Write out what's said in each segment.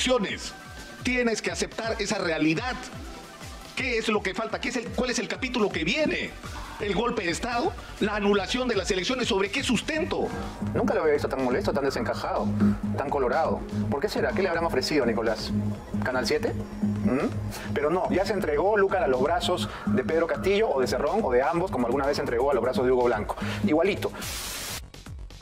elecciones. Tienes que aceptar esa realidad. ¿Qué es lo que falta? ¿Cuál es el capítulo que viene? ¿El golpe de Estado? ¿La anulación de las elecciones? ¿Sobre qué sustento? Nunca lo había visto tan molesto, tan desencajado, tan colorado. ¿Por qué será? ¿Qué le habrán ofrecido, Nicolás? ¿Canal 7? Pero no, ya se entregó Lúcar a los brazos de Pedro Castillo o de Cerrón o de ambos, como alguna vez se entregó a los brazos de Hugo Blanco. Igualito.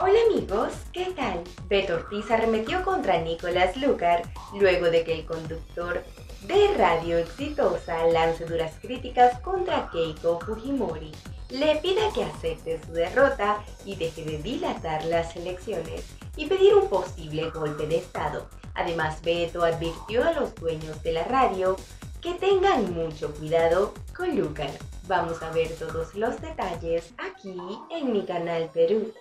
Hola amigos, ¿qué tal? Beto Ortiz arremetió contra Nicolás Lúcar luego de que el conductor de Radio Exitosa lance duras críticas contra Keiko Fujimori. Le pida que acepte su derrota y deje de dilatar las elecciones y pedir un posible golpe de Estado. Además, Beto advirtió a los dueños de la radio que tengan mucho cuidado con Lúcar. Vamos a ver todos los detalles aquí en mi canal Perú.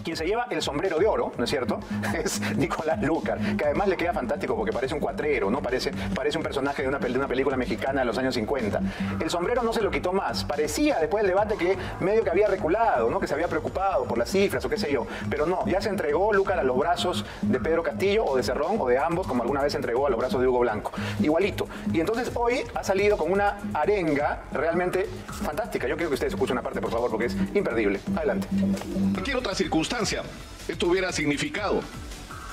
Quien se lleva el sombrero de oro, ¿no es cierto?, es Nicolás Lúcar, que además le queda fantástico porque parece un cuatrero, ¿no? Parece un personaje de una película mexicana de los años 50. El sombrero no se lo quitó más. Parecía, después del debate, que medio que había reculado, ¿no?, que se había preocupado por las cifras o qué sé yo. Pero no, ya se entregó Lúcar a los brazos de Pedro Castillo o de Cerrón o de ambos, como alguna vez se entregó a los brazos de Hugo Blanco. Igualito. Y entonces hoy ha salido con una arenga realmente fantástica. Yo quiero que ustedes escuchen una parte, por favor, porque es imperdible. Adelante. Cualquier otra circunstancia, esto hubiera significado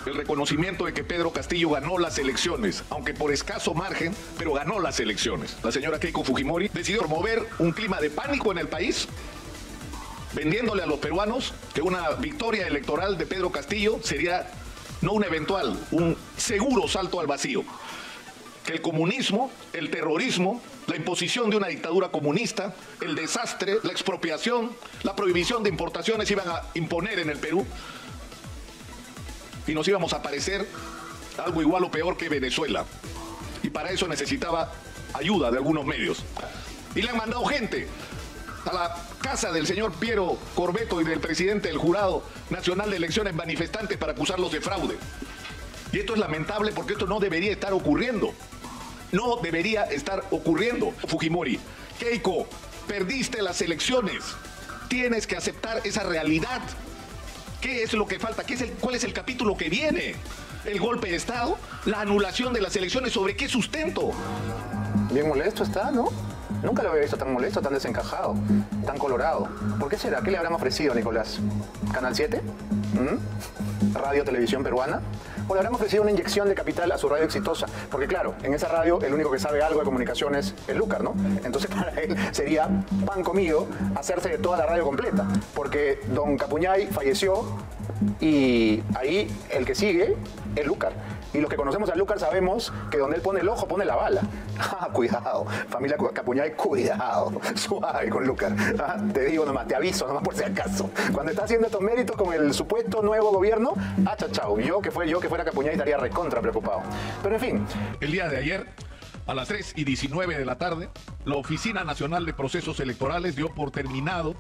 el reconocimiento de que Pedro Castillo ganó las elecciones, aunque por escaso margen, pero ganó las elecciones. La señora Keiko Fujimori decidió promover un clima de pánico en el país, vendiéndole a los peruanos que una victoria electoral de Pedro Castillo sería no un eventual, un seguro salto al vacío. Que el comunismo, el terrorismo, la imposición de una dictadura comunista, el desastre, la expropiación, la prohibición de importaciones iban a imponer en el Perú y nos íbamos a parecer algo igual o peor que Venezuela. Y para eso necesitaba ayuda de algunos medios. Y le han mandado gente a la casa del señor Piero Corbeto y del presidente del Jurado Nacional de Elecciones manifestantes para acusarlos de fraude. Y esto es lamentable porque esto no debería estar ocurriendo. No debería estar ocurriendo. Fujimori, Keiko, perdiste las elecciones. Tienes que aceptar esa realidad. ¿Qué es lo que falta? ¿Cuál es el capítulo que viene? ¿El golpe de Estado? ¿La anulación de las elecciones? ¿Sobre qué sustento? Bien molesto está, ¿no? Nunca lo había visto tan molesto, tan desencajado, tan colorado. ¿Por qué será? ¿Qué le habrán ofrecido, Nicolás? ¿Canal 7? ¿Radio Televisión Peruana? ¿O le habrán ofrecido una inyección de capital a su radio Exitosa? Porque claro, en esa radio el único que sabe algo de comunicaciones es Lúcar, ¿no? Entonces para él sería pan comido hacerse de toda la radio completa. Porque don Capuñay falleció y ahí el que sigue es Lúcar. Y los que conocemos a Lúcar sabemos que donde él pone el ojo, pone la bala. Cuidado, familia Capuñay, cuidado. Suave con Lúcar. Te digo nomás, te aviso nomás por si acaso. Cuando está haciendo estos méritos con el supuesto nuevo gobierno, chao. Yo que fuera Capuñay estaría recontra preocupado. Pero en fin. El día de ayer, a las 3:19 de la tarde, la Oficina Nacional de Procesos Electorales dio por terminado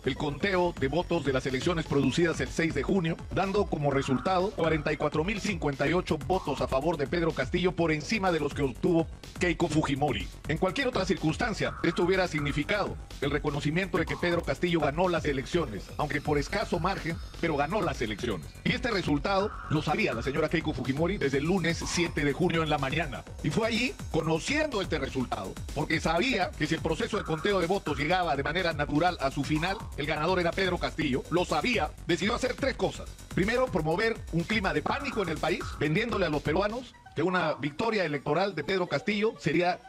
el conteo de votos de las elecciones producidas el 6 de junio, dando como resultado 44.058 votos a favor de Pedro Castillo por encima de los que obtuvo Keiko Fujimori. En cualquier otra circunstancia, esto hubiera significado el reconocimiento de que Pedro Castillo ganó las elecciones, aunque por escaso margen, pero ganó las elecciones. Y este resultado lo sabía la señora Keiko Fujimori desde el lunes 7 de junio en la mañana. Y fue allí, conociendo este resultado, porque sabía que si el proceso de conteo de votos llegaba de manera natural a su final, el ganador era Pedro Castillo, lo sabía, decidió hacer tres cosas. Primero, promover un clima de pánico en el país, vendiéndole a los peruanos que una victoria electoral de Pedro Castillo sería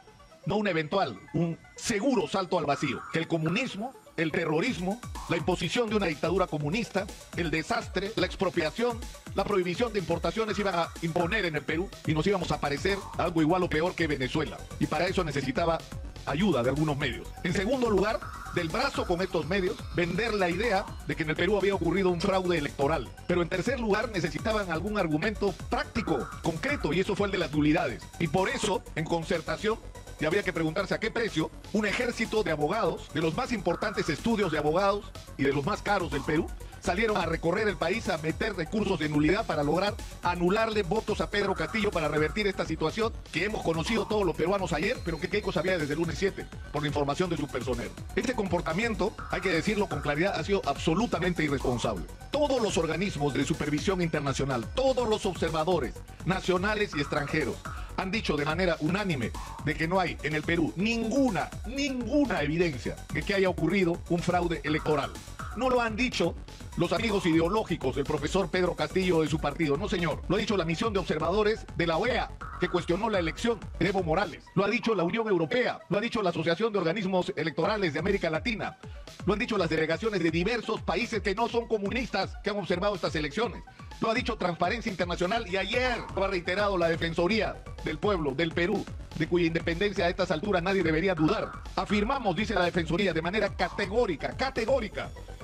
no un eventual, un seguro salto al vacío. Que el comunismo, el terrorismo, la imposición de una dictadura comunista, el desastre, la expropiación, la prohibición de importaciones iban a imponer en el Perú y nos íbamos a parecer algo igual o peor que Venezuela. Y para eso necesitaba ayuda de algunos medios. En segundo lugar, del brazo con estos medios, vender la idea de que en el Perú había ocurrido un fraude electoral. Pero en tercer lugar, necesitaban algún argumento práctico, concreto, y eso fue el de las nulidades. Y por eso, en concertación, y habría que preguntarse a qué precio, un ejército de abogados, de los más importantes estudios de abogados y de los más caros del Perú, salieron a recorrer el país a meter recursos de nulidad para lograr anularle votos a Pedro Castillo para revertir esta situación que hemos conocido todos los peruanos ayer, pero que Keiko sabía desde el lunes 7, por la información de su personero. Este comportamiento, hay que decirlo con claridad, ha sido absolutamente irresponsable. Todos los organismos de supervisión internacional, todos los observadores nacionales y extranjeros, han dicho de manera unánime de que no hay en el Perú ninguna evidencia de que haya ocurrido un fraude electoral. No lo han dicho los amigos ideológicos del profesor Pedro Castillo de su partido, no señor. Lo ha dicho la misión de observadores de la OEA, que cuestionó la elección de Evo Morales. Lo ha dicho la Unión Europea, lo ha dicho la Asociación de Organismos Electorales de América Latina. Lo han dicho las delegaciones de diversos países que no son comunistas que han observado estas elecciones. Lo ha dicho Transparencia Internacional y ayer lo ha reiterado la Defensoría del Pueblo del Perú, de cuya independencia a estas alturas nadie debería dudar. Afirmamos, dice la Defensoría, de manera categórica,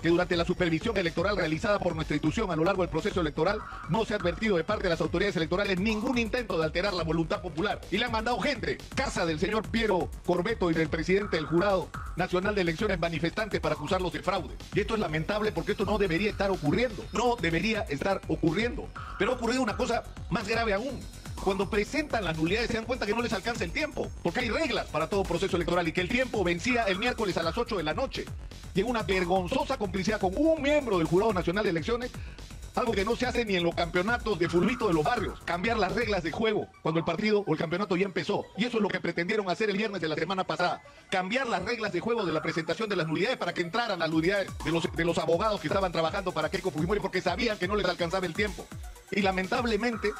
que durante la supervisión electoral realizada por nuestra institución a lo largo del proceso electoral no se ha advertido de parte de las autoridades electorales ningún intento de alterar la voluntad popular. Y le han mandado gente, casa del señor Piero Corbeto y del presidente del Jurado Nacional de Elecciones, manifestantes para acusarlos de fraude. Y esto es lamentable porque esto no debería estar ocurriendo. No debería estar ocurriendo. Pero ha ocurrido una cosa más grave aún. Cuando presentan las nulidades se dan cuenta que no les alcanza el tiempo, porque hay reglas para todo proceso electoral y que el tiempo vencía el miércoles a las 8 de la noche. Y en una vergonzosa complicidad con un miembro del Jurado Nacional de Elecciones, algo que no se hace ni en los campeonatos de fulbito de los barrios, cambiar las reglas de juego cuando el partido o el campeonato ya empezó. Y eso es lo que pretendieron hacer el viernes de la semana pasada, cambiar las reglas de juego de la presentación de las nulidades para que entraran las nulidades de los abogados que estaban trabajando para Keiko Fujimori, porque sabían que no les alcanzaba el tiempo. Y lamentablemente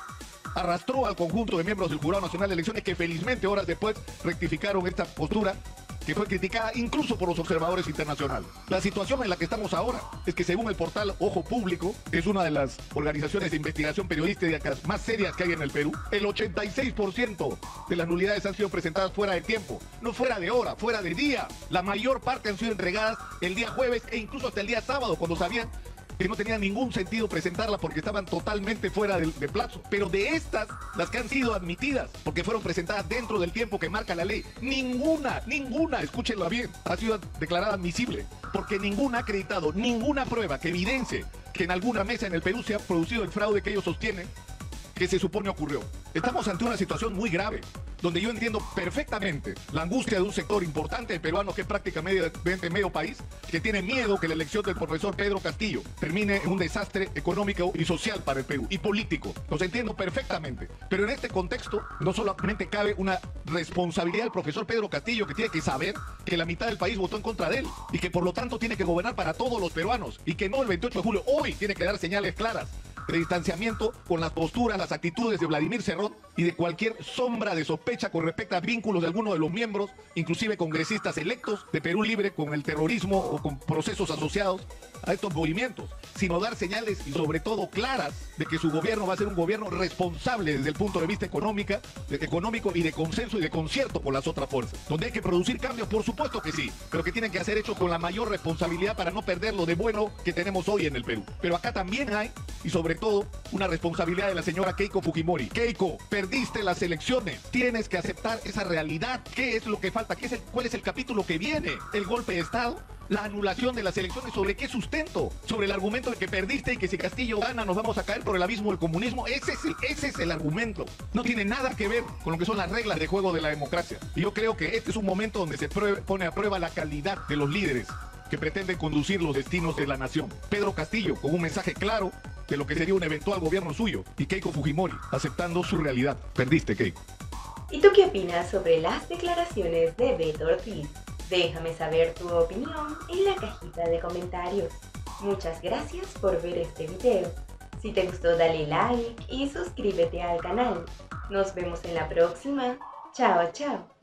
arrastró al conjunto de miembros del Jurado Nacional de Elecciones, que felizmente horas después rectificaron esta postura que fue criticada incluso por los observadores internacionales. La situación en la que estamos ahora es que, según el portal Ojo Público, es una de las organizaciones de investigación periodística más serias que hay en el Perú, el 86% de las nulidades han sido presentadas fuera de tiempo, no fuera de hora, fuera de día. La mayor parte han sido entregadas el día jueves e incluso hasta el día sábado, cuando sabían que no tenía ningún sentido presentarla porque estaban totalmente fuera de plazo. Pero de estas, las que han sido admitidas, porque fueron presentadas dentro del tiempo que marca la ley, ninguna, escúchenlo bien, ha sido declarada admisible, porque ninguna ha acreditado ninguna prueba que evidencie que en alguna mesa en el Perú se ha producido el fraude que ellos sostienen que se supone ocurrió. Estamos ante una situación muy grave, donde yo entiendo perfectamente la angustia de un sector importante de peruanos, que es prácticamente medio país, que tiene miedo que la elección del profesor Pedro Castillo termine en un desastre económico y social para el Perú, y político. Los entiendo perfectamente. Pero en este contexto, no solamente cabe una responsabilidad del profesor Pedro Castillo, que tiene que saber que la mitad del país votó en contra de él, y que por lo tanto tiene que gobernar para todos los peruanos, y que no el 28 de julio, hoy tiene que dar señales claras de distanciamiento con las posturas, las actitudes de Vladimir Cerrón y de cualquier sombra de sospecha con respecto a vínculos de alguno de los miembros, inclusive congresistas electos de Perú Libre, con el terrorismo o con procesos asociados a estos movimientos, sino dar señales y sobre todo claras de que su gobierno va a ser un gobierno responsable desde el punto de vista económico y de consenso y de concierto con las otras fuerzas. Donde hay que producir cambios, por supuesto que sí, pero que tienen que ser hechos con la mayor responsabilidad para no perder lo de bueno que tenemos hoy en el Perú. Pero acá también hay, y sobre todo, una responsabilidad de la señora Keiko Fujimori. Keiko, perdiste las elecciones, tienes que aceptar esa realidad. ¿Qué es lo que falta? ¿Cuál es el capítulo que viene? ¿El golpe de Estado? ¿La anulación de las elecciones? ¿Sobre qué sustento? ¿Sobre el argumento de que perdiste y que si Castillo gana nos vamos a caer por el abismo del comunismo? Ese es el argumento. No tiene nada que ver con lo que son las reglas de juego de la democracia. Y yo creo que este es un momento donde se pone a prueba la calidad de los líderes que pretenden conducir los destinos de la nación. Pedro Castillo, con un mensaje claro de lo que sería un eventual gobierno suyo, y Keiko Fujimori, aceptando su realidad. Perdiste, Keiko. ¿Y tú qué opinas sobre las declaraciones de Beto Ortiz? Déjame saber tu opinión en la cajita de comentarios. Muchas gracias por ver este video. Si te gustó, dale like y suscríbete al canal. Nos vemos en la próxima. Chao, chao.